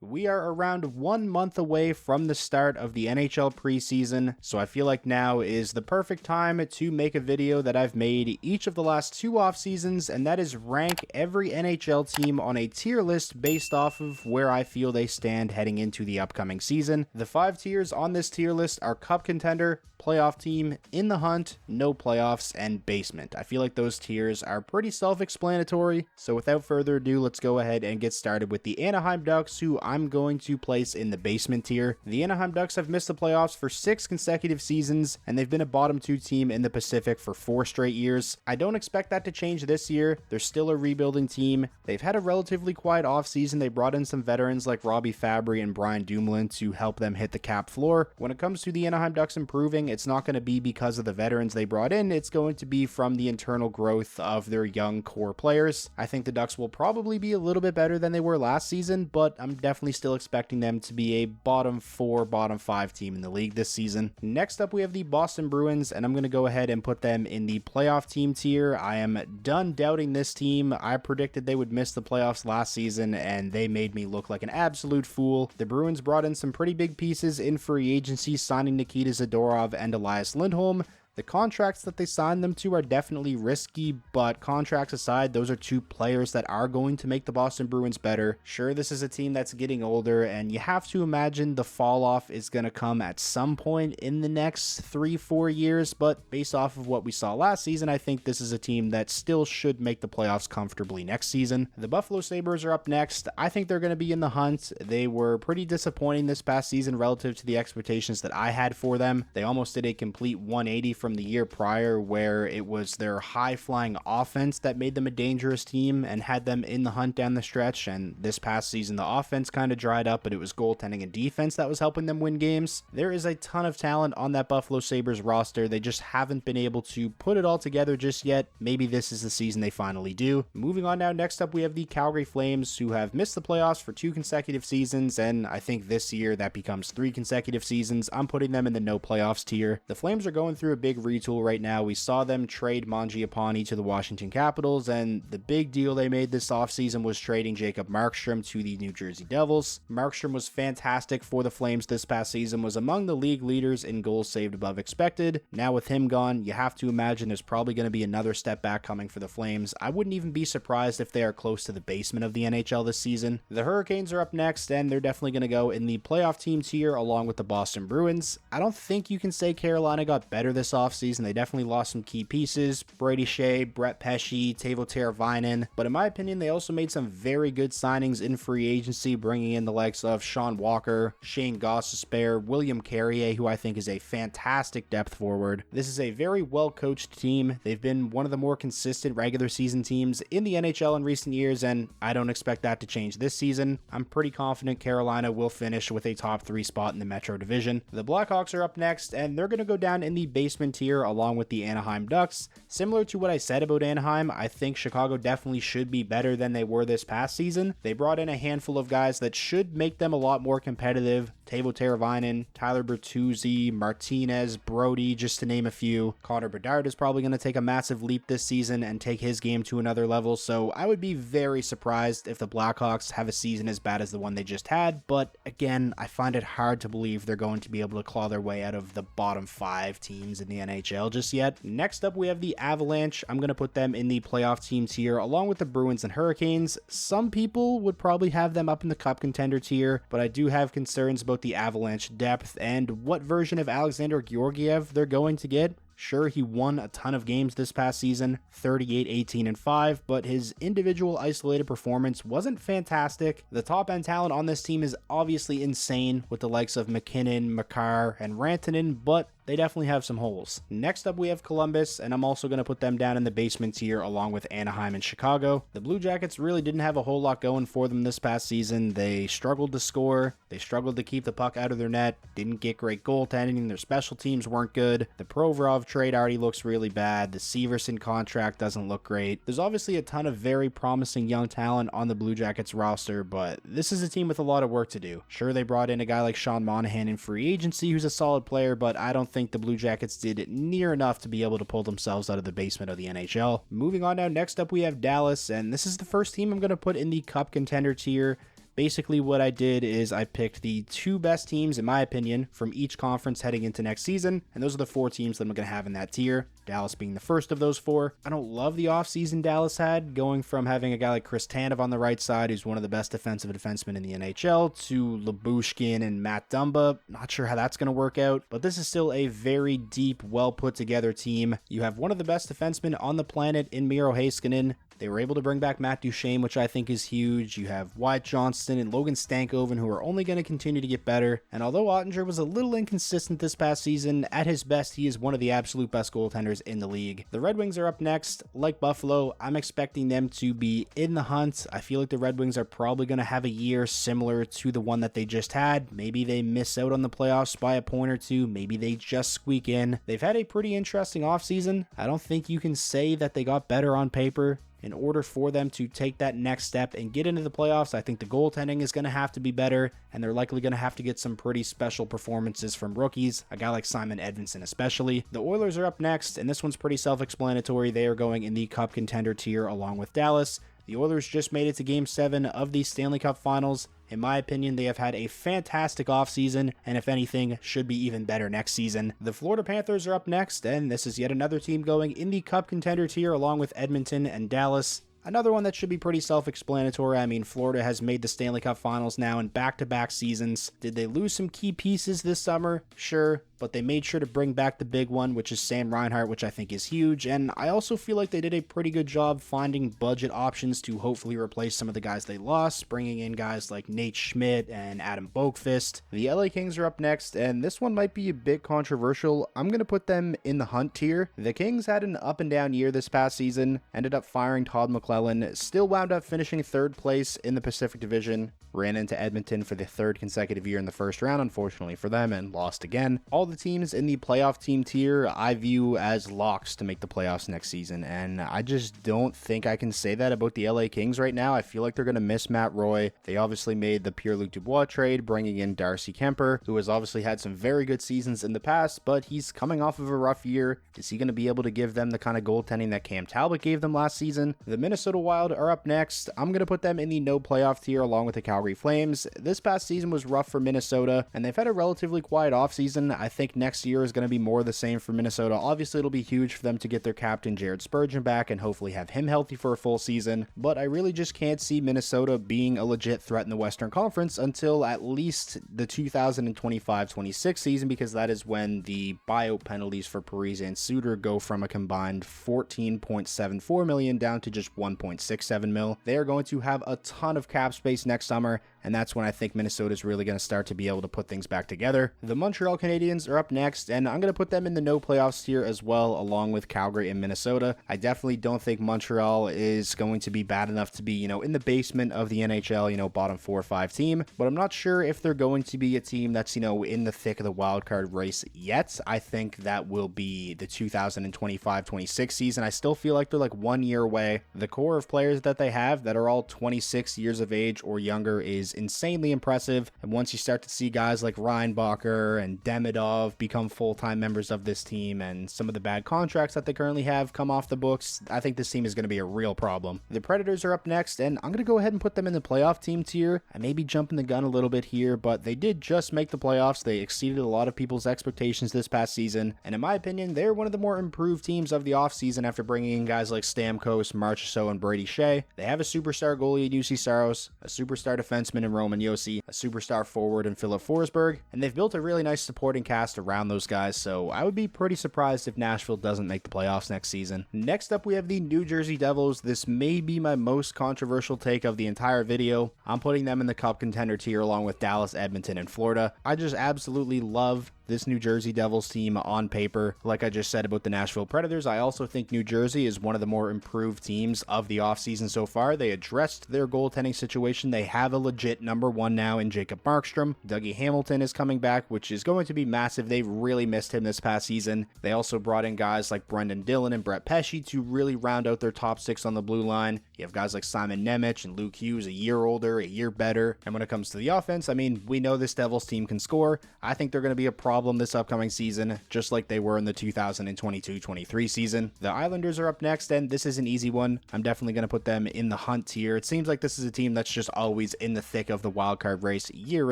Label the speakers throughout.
Speaker 1: We are around 1 month away from the start of the NHL preseason, so I feel like now is the perfect time to make a video that I've made each of the last 2 off seasons, and that is rank every NHL team on a tier list based off of where I feel they stand heading into the upcoming season. The 5 tiers on this tier list are Cup Contender, Playoff Team, In the Hunt, No Playoffs, and Basement. I feel like those tiers are pretty self-explanatory, so without further ado, let's go ahead and get started with the Anaheim Ducks, who I'm going to place in the basement tier. The Anaheim Ducks have missed the playoffs for 6 consecutive seasons, and they've been a bottom 2 team in the Pacific for 4 straight years. I don't expect that to change this year. They're still a rebuilding team. They've had a relatively quiet offseason. They brought in some veterans like Robbie Fabry and Brian Dumoulin to help them hit the cap floor. When it comes to the Anaheim Ducks improving, it's not going to be because of the veterans they brought in. It's going to be from the internal growth of their young core players. I think the Ducks will probably be a little bit better than they were last season, but I'm definitely still expecting them to be a bottom 4, bottom 5 team in the league this season. Next up, we have the Boston Bruins, and I'm going to go ahead and put them in the playoff team tier. I am done doubting this team. I predicted they would miss the playoffs last season, and they made me look like an absolute fool. The Bruins brought in some pretty big pieces in free agency, signing Nikita Zadorov and Elias Lindholm. The contracts that they signed them to are definitely risky, but contracts aside, those are 2 players that are going to make the Boston Bruins better. Sure, this is a team that's getting older, and you have to imagine the fall off is going to come at some point in the next 3-4 years, but based off of what we saw last season, I think this is a team that still should make the playoffs comfortably next season. The Buffalo Sabres are up next. I think they're going to be in the hunt. They were pretty disappointing this past season relative to the expectations that I had for them. They almost did a complete 180 from the year prior, where it was their high-flying offense that made them a dangerous team and had them in the hunt down the stretch, and this past season the offense kind of dried up, but it was goaltending and defense that was helping them win games. There is a ton of talent on that Buffalo Sabres roster. They just haven't been able to put it all together just yet. Maybe this is the season they finally do. Moving on now, next up we have the Calgary Flames, who have missed the playoffs for 2 consecutive seasons, and I think this year that becomes 3 consecutive seasons. I'm putting them in the no playoffs tier. The Flames are going through a big retool right now. We saw them trade Mangiapane to the Washington Capitals, and the big deal they made this offseason was trading Jacob Markstrom to the New Jersey Devils. Markstrom was fantastic for the Flames this past season, was among the league leaders in goals saved above expected. Now with him gone, you have to imagine there's probably going to be another step back coming for the Flames. I wouldn't even be surprised if they are close to the basement of the NHL this season. The Hurricanes are up next, and they're definitely going to go in the playoff team tier along with the Boston Bruins. I don't think you can say Carolina got better this offseason. They definitely lost some key pieces, Brady Shea, Brett Pesce, Teuvo Teravainen, but in my opinion, they also made some very good signings in free agency, bringing in the likes of Sean Walker, Shane Gostisbehere, William Carrier, who I think is a fantastic depth forward. This is a very well-coached team. They've been one of the more consistent regular season teams in the NHL in recent years, and I don't expect that to change this season. I'm pretty confident Carolina will finish with a top 3 spot in the Metro Division. The Blackhawks are up next, and they're going to go down in the basement tier along with the Anaheim Ducks. Similar to what I said about Anaheim, I think Chicago definitely should be better than they were this past season. They brought in a handful of guys that should make them a lot more competitive. Teuvo Teravainen, Tyler Bertuzzi, Martinez, Brody, just to name a few. Connor Bedard is probably going to take a massive leap this season and take his game to another level, so I would be very surprised if the Blackhawks have a season as bad as the one they just had, but again, I find it hard to believe they're going to be able to claw their way out of the bottom 5 teams in the NHL just yet. Next up, we have the Avalanche. I'm going to put them in the playoff team tier along with the Bruins and Hurricanes. Some people would probably have them up in the Cup Contender tier, but I do have concerns about the Avalanche depth and what version of Alexander Georgiev they're going to get. Sure, he won a ton of games this past season, 38, 18, and 5, but his individual isolated performance wasn't fantastic. The top end talent on this team is obviously insane with the likes of McKinnon, Makar, and Rantanen, but they definitely have some holes. Next up, we have Columbus, and I'm also going to put them down in the basement tier along with Anaheim and Chicago. The Blue Jackets really didn't have a whole lot going for them this past season. They struggled to score. They struggled to keep the puck out of their net. Didn't get great goaltending. Their special teams weren't good. The Provorov trade already looks really bad. The Severson contract doesn't look great. There's obviously a ton of very promising young talent on the Blue Jackets roster, but this is a team with a lot of work to do. Sure, they brought in a guy like Sean Monahan in free agency who's a solid player, but I don't think the Blue Jackets did near enough to be able to pull themselves out of the basement of the NHL. Moving on now, next up we have Dallas, and this is the first team I'm going to put in the Cup Contender tier. Basically what I did is I picked the 2 best teams, in my opinion, from each conference heading into next season, and those are the 4 teams that I'm going to have in that tier, Dallas being the first of those 4. I don't love the offseason Dallas had, going from having a guy like Chris Tanev on the right side, who's one of the best defensive defensemen in the NHL, to Lyubushkin and Matt Dumba. Not sure how that's going to work out, but this is still a very deep, well put together team. You have one of the best defensemen on the planet in Miro Heiskanen. They were able to bring back Matt Duchene, which I think is huge. You have Wyatt Johnston and Logan Stankoven, who are only going to continue to get better. And although Ottinger was a little inconsistent this past season, at his best, he is one of the absolute best goaltenders in the league. The Red Wings are up next. Like Buffalo, I'm expecting them to be in the hunt. I feel like the Red Wings are probably going to have a year similar to the one that they just had. Maybe they miss out on the playoffs by a point or 2. Maybe they just squeak in. They've had a pretty interesting offseason. I don't think you can say that they got better on paper. In order for them to take that next step and get into the playoffs, I think the goaltending is going to have to be better, and they're likely going to have to get some pretty special performances from rookies, a guy like Simon Edvinsson especially. The Oilers are up next, and this one's pretty self-explanatory. They are going in the Cup contender tier along with Dallas. The Oilers just made it to Game 7 of the Stanley Cup Finals. In my opinion, they have had a fantastic offseason, and if anything, should be even better next season. The Florida Panthers are up next, and this is yet another team going in the Cup contender tier along with Edmonton and Dallas. Another one that should be pretty self-explanatory. I mean, Florida has made the Stanley Cup Finals now in back-to-back seasons. Did they lose some key pieces this summer? Sure, but they made sure to bring back the big one, which is Sam Reinhart, which I think is huge. And I also feel like they did a pretty good job finding budget options to hopefully replace some of the guys they lost, bringing in guys like Nate Schmidt and Adam Boakfist. The LA Kings are up next, and this one might be a bit controversial. I'm going to put them in the hunt tier. The Kings had an up and down year this past season, ended up firing Todd McLellan, still wound up finishing 3rd place in the Pacific Division, ran into Edmonton for the 3rd consecutive year in the first round, unfortunately for them, and lost again. All the teams in the playoff team tier I view as locks to make the playoffs next season, and I just don't think I can say that about the LA Kings right now. I feel like they're going to miss Matt Roy. They obviously made the Pierre-Luc Dubois trade, bringing in Darcy Kemper, who has obviously had some very good seasons in the past, but he's coming off of a rough year. Is he going to be able to give them the kind of goaltending that Cam Talbot gave them last season? The Minnesota Wild are up next. I'm going to put them in the no playoff tier along with the Calgary Flames. This past season was rough for Minnesota, and they've had a relatively quiet offseason. I think next year is going to be more the same for Minnesota. Obviously, it'll be huge for them to get their captain Jared Spurgeon back and hopefully have him healthy for a full season, but I really just can't see Minnesota being a legit threat in the Western Conference until at least the 2025-26 season, because that is when the buyout penalties for Parise and Suter go from a combined $14.74 million down to just $1.67 million. They are going to have a ton of cap space next summer, and that's when I think Minnesota is really going to start to be able to put things back together. The Montreal Canadiens are up next, and I'm going to put them in the no playoffs tier as well, along with Calgary and Minnesota. I definitely don't think Montreal is going to be bad enough to be, in the basement of the NHL, bottom 4 or 5 team, but I'm not sure if they're going to be a team that's, in the thick of the wild card race yet. I think that will be the 2025-26 season. I still feel like they're like 1 year away. The core of players that they have that are all 26 years of age or younger is insanely impressive, and once you start to see guys like Reinbacher and Demidov become full-time members of this team, and some of the bad contracts that they currently have come off the books, I think this team is going to be a real problem. The Predators are up next, and I'm going to go ahead and put them in the playoff team tier. I may be jumping the gun a little bit here, but they did just make the playoffs. They exceeded a lot of people's expectations this past season, and in my opinion, they're one of the more improved teams of the offseason after bringing in guys like Stamkos, Marchessault, and Brady Shea. They have a superstar goalie in UC Saros, a superstar defenseman in Roman Josi, a superstar forward in Philip Forsberg, and they've built a really nice supporting cast around those guys, so I would be pretty surprised if Nashville doesn't make the playoffs next season. Next up, we have the New Jersey Devils. This may be my most controversial take of the entire video. I'm putting them in the Cup contender tier along with Dallas, Edmonton, and Florida. I just absolutely love this New Jersey Devils team on paper. Like I just said about the Nashville Predators, I also think New Jersey is one of the more improved teams of the offseason so far. They addressed their goaltending situation. They have a legit number 1 now in Jacob Markstrom. Dougie Hamilton is coming back, which is going to be massive. They've really missed him this past season. They also brought in guys like Brendan Dillon and Brett Pesce to really round out their top 6 on the blue line. You have guys like Simon Nemec and Luke Hughes, a year older, a year better. And when it comes to the offense, we know this Devils team can score. I think they're going to be a problem this upcoming season, just like they were in the 2022-23 season. The Islanders are up next, and this is an easy one. I'm definitely going to put them in the hunt tier. It seems like this is a team that's just always in the thick of the wildcard race year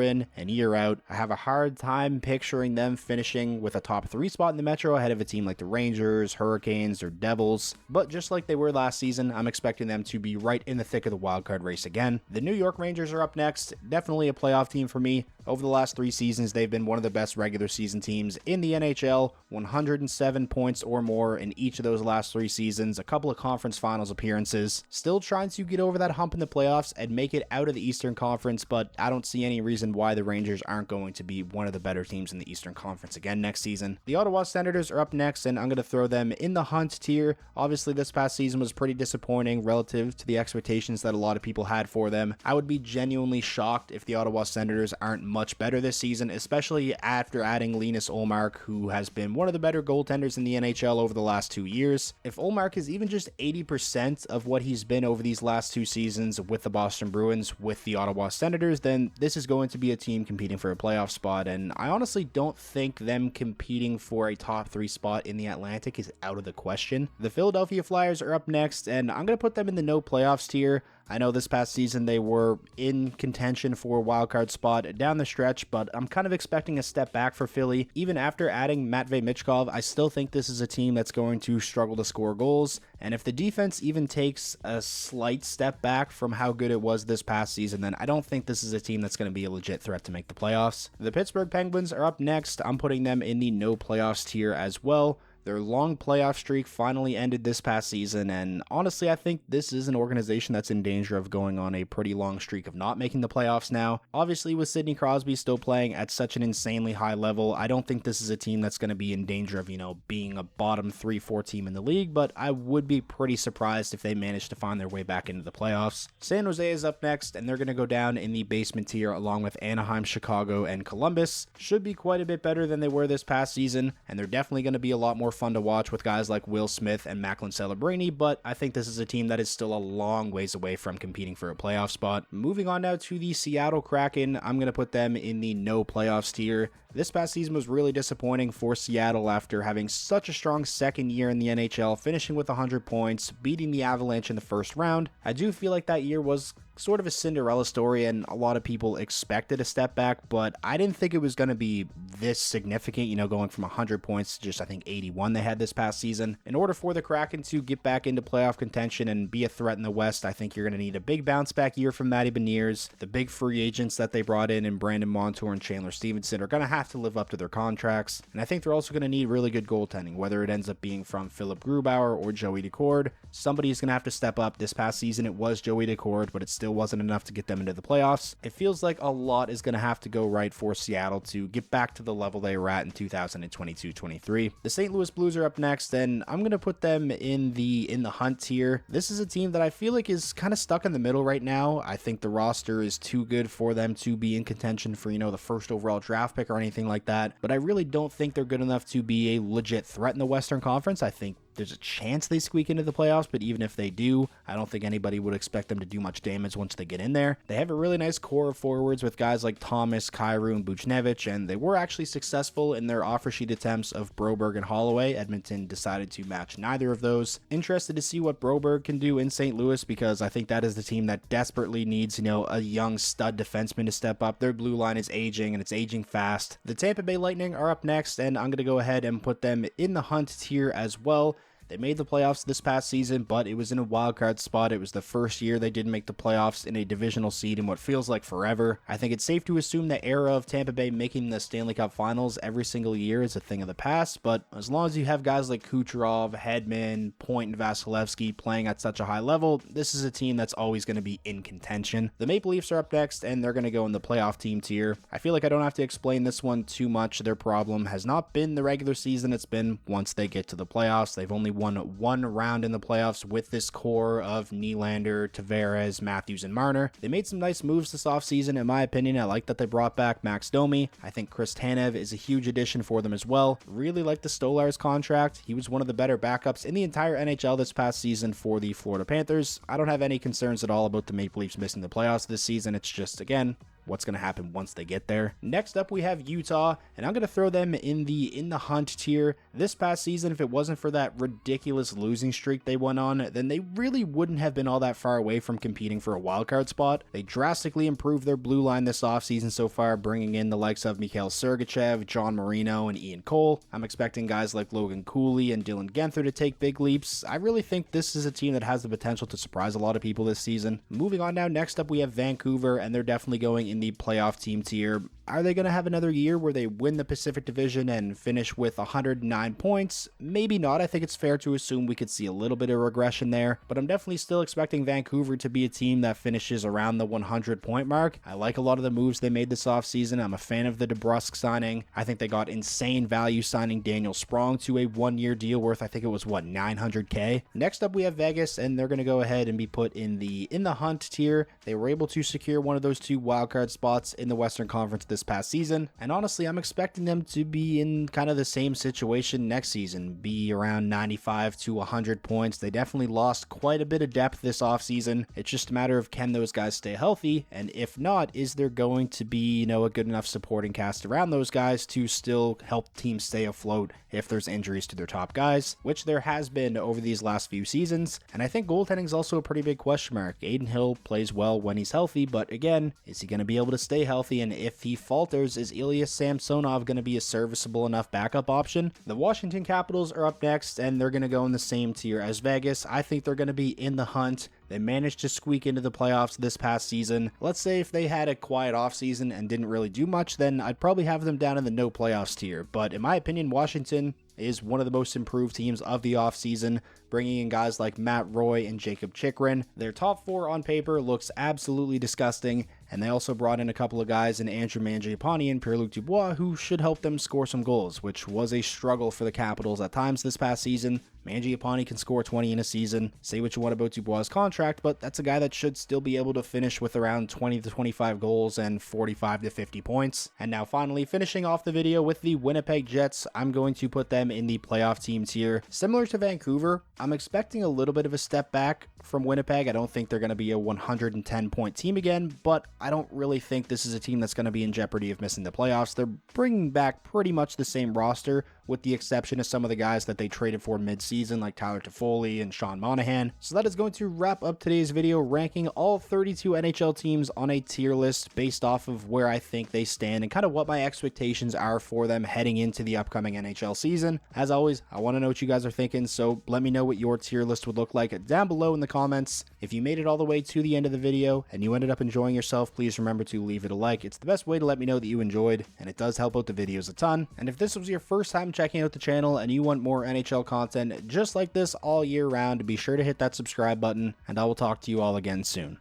Speaker 1: in and year out. I have a hard time picturing them finishing with a top 3 spot in the Metro ahead of a team like the Rangers, Hurricanes, or Devils. But just like they were last season, I'm expecting them to be right in the thick of the wildcard race again. The New York Rangers are up next. Definitely a playoff team for me. Over the last 3 seasons, they've been one of the best regular season teams in the NHL, 107 points or more in each of those last 3 seasons, a couple of conference finals appearances. Still trying to get over that hump in the playoffs and make it out of the Eastern Conference, but I don't see any reason why the Rangers aren't going to be one of the better teams in the Eastern Conference again next season. The Ottawa Senators are up next, and I'm going to throw them in the hunt tier. Obviously, this past season was pretty disappointing relative to the expectations that a lot of people had for them. I would be genuinely shocked if the Ottawa Senators aren't much better this season, especially after adding Linus Ullmark, who has been one of the better goaltenders in the NHL over the last 2 years. If Ullmark is even just 80% of what he's been over these last 2 seasons with the Boston Bruins, with the Ottawa Senators, then this is going to be a team competing for a playoff spot, and I honestly don't think them competing for a top 3 spot in the Atlantic is out of the question. The Philadelphia Flyers are up next, and I'm going to put them in the no playoffs tier. I know this past season they were in contention for a wildcard spot down the stretch, but I'm kind of expecting a step back for Philly. Even after adding Matvei Michkov, I still think this is a team that's going to struggle to score goals, and if the defense even takes a slight step back from how good it was this past season, then I don't think this is a team that's going to be a legit threat to make the playoffs. The Pittsburgh Penguins are up next. I'm putting them in the no playoffs tier as well. Their long playoff streak finally ended this past season, and honestly, I think this is an organization that's in danger of going on a pretty long streak of not making the playoffs now. Obviously, with Sidney Crosby still playing at such an insanely high level, I don't think this is a team that's going to be in danger of, being a bottom 3-4 team in the league, but I would be pretty surprised if they managed to find their way back into the playoffs. San Jose is up next, and they're going to go down in the basement tier along with Anaheim, Chicago, and Columbus. Should be quite a bit better than they were this past season, and they're definitely going to be a lot more fun to watch with guys like Will Smith and Macklin Celebrini, but I think this is a team that is still a long ways away from competing for a playoff spot. Moving on now to the Seattle Kraken, I'm going to put them in the no playoffs tier. This past season was really disappointing for Seattle after having such a strong second year in the NHL, finishing with 100 points, beating the Avalanche in the first round. I do feel like that year was sort of a Cinderella story, and a lot of people expected a step back, but I didn't think it was going to be this significant, going from 100 points to just, I think, 81 they had this past season. In order for the Kraken to get back into playoff contention and be a threat in the West, I think you're going to need a big bounce back year from Matty Beniers. The big free agents that they brought in Brandon Montour and Chandler Stevenson are going to have to live up to their contracts, and I think they're also going to need really good goaltending, whether it ends up being from Philip Grubauer or Joey Daccord. Somebody's going to have to step up. This past season it was Joey Daccord, but it still wasn't enough to get them into the playoffs. It feels like a lot is going to have to go right for Seattle to get back to the level they were at in 2022-23. The St. Louis Blues are up next, and I'm going to put them in the hunt tier. This is a team that I feel like is kind of stuck in the middle right now. I think the roster is too good for them to be in contention for, the first overall draft pick or anything like that, but I really don't think they're good enough to be a legit threat in the Western Conference. I think there's a chance they squeak into the playoffs, but even if they do, I don't think anybody would expect them to do much damage once they get in there. They have a really nice core of forwards with guys like Thomas, Kyrou, and Buchnevich, and they were actually successful in their offer sheet attempts of Broberg and Holloway. Edmonton decided to match neither of those. Interested to see what Broberg can do in St. Louis, because I think that is the team that desperately needs, a young stud defenseman to step up. Their blue line is aging, and it's aging fast. The Tampa Bay Lightning are up next, and I'm going to go ahead and put them in the hunt tier as well. They made the playoffs this past season, but it was in a wildcard spot. It was the first year they didn't make the playoffs in a divisional seed in what feels like forever. I think it's safe to assume the era of Tampa Bay making the Stanley Cup Finals every single year is a thing of the past, but as long as you have guys like Kucherov, Hedman, Point, and Vasilevsky playing at such a high level, this is a team that's always going to be in contention. The Maple Leafs are up next, and they're going to go in the playoff team tier. I feel like I don't have to explain this one too much. Their problem has not been the regular season. It's been once they get to the playoffs. They've only won one round in the playoffs with this core of Nylander, Tavares, Matthews, and Marner. They made some nice moves this offseason, in my opinion. I like that they brought back Max Domi. I think Chris Tanev is a huge addition for them as well. Really like the Stolarz contract. He was one of the better backups in the entire NHL this past season for the Florida Panthers. I don't have any concerns at all about the Maple Leafs missing the playoffs this season. It's just, again, what's going to happen once they get there. Next up, we have Utah, and I'm going to throw them in the hunt tier. This past season, if it wasn't for that ridiculous losing streak they went on, then they really wouldn't have been all that far away from competing for a wildcard spot. They drastically improved their blue line this offseason so far, bringing in the likes of Mikhail Sergachev, John Marino, and Ian Cole. I'm expecting guys like Logan Cooley and Dylan Genther to take big leaps. I really think this is a team that has the potential to surprise a lot of people this season. Moving on now, next up we have Vancouver, and they're definitely going in the playoff team tier. Are they going to have another year where they win the Pacific Division and finish with 109 points? Maybe not. I think it's fair to assume we could see a little bit of regression there, but I'm definitely still expecting Vancouver to be a team that finishes around the 100-point mark. I like a lot of the moves they made this offseason. I'm a fan of the DeBrusk signing. I think they got insane value signing Daniel Sprong to a one-year deal worth, I think it was, what, $900K? Next up, we have Vegas, and they're going to go ahead and be put in the hunt tier. They were able to secure one of those 2 wildcard spots in the Western Conference this past season, and honestly, I'm expecting them to be in kind of the same situation next season, be around 95 to 100 points. They definitely lost quite a bit of depth this offseason. It's just a matter of, can those guys stay healthy, and if not, is there going to be, a good enough supporting cast around those guys to still help teams stay afloat if there's injuries to their top guys, which there has been over these last few seasons. And I think goaltending is also a pretty big question mark. Adin Hill plays well when he's healthy, but again, is he going to be able to stay healthy? And if he falters, is Ilya Samsonov going to be a serviceable enough backup option? The Washington Capitals are up next, and they're going to go in the same tier as Vegas. I think they're going to be in the hunt. They managed to squeak into the playoffs this past season. Let's say if they had a quiet offseason and didn't really do much, then I'd probably have them down in the no playoffs tier. But in my opinion, Washington is one of the most improved teams of the offseason, bringing in guys like Matt Roy and Jacob Chikrin. Their top 4 on paper looks absolutely disgusting, and they also brought in a couple of guys in Andrew Mangiapane and Pierre-Luc Dubois who should help them score some goals, which was a struggle for the Capitals at times this past season. Mangiapane can score 20 in a season. Say what you want about Dubois' contract, but that's a guy that should still be able to finish with around 20 to 25 goals and 45 to 50 points. And now finally, finishing off the video with the Winnipeg Jets, I'm going to put them in the playoff team tier. Similar to Vancouver, I'm expecting a little bit of a step back from Winnipeg. I don't think they're going to be a 110-point team again, but I don't really think this is a team that's going to be in jeopardy of missing the playoffs. They're bringing back pretty much the same roster, with the exception of some of the guys that they traded for mid-season, like Tyler Toffoli and Sean Monahan. So that is going to wrap up today's video, ranking all 32 NHL teams on a tier list based off of where I think they stand and kind of what my expectations are for them heading into the upcoming NHL season. As always, I want to know what you guys are thinking, so let me know what your tier list would look like down below in the comments. If you made it all the way to the end of the video and you ended up enjoying yourself, please remember to leave it a like. It's the best way to let me know that you enjoyed, and it does help out the videos a ton. And if this was your first time checking out the channel and you want more NHL content just like this all year round, be sure to hit that subscribe button, and I will talk to you all again soon.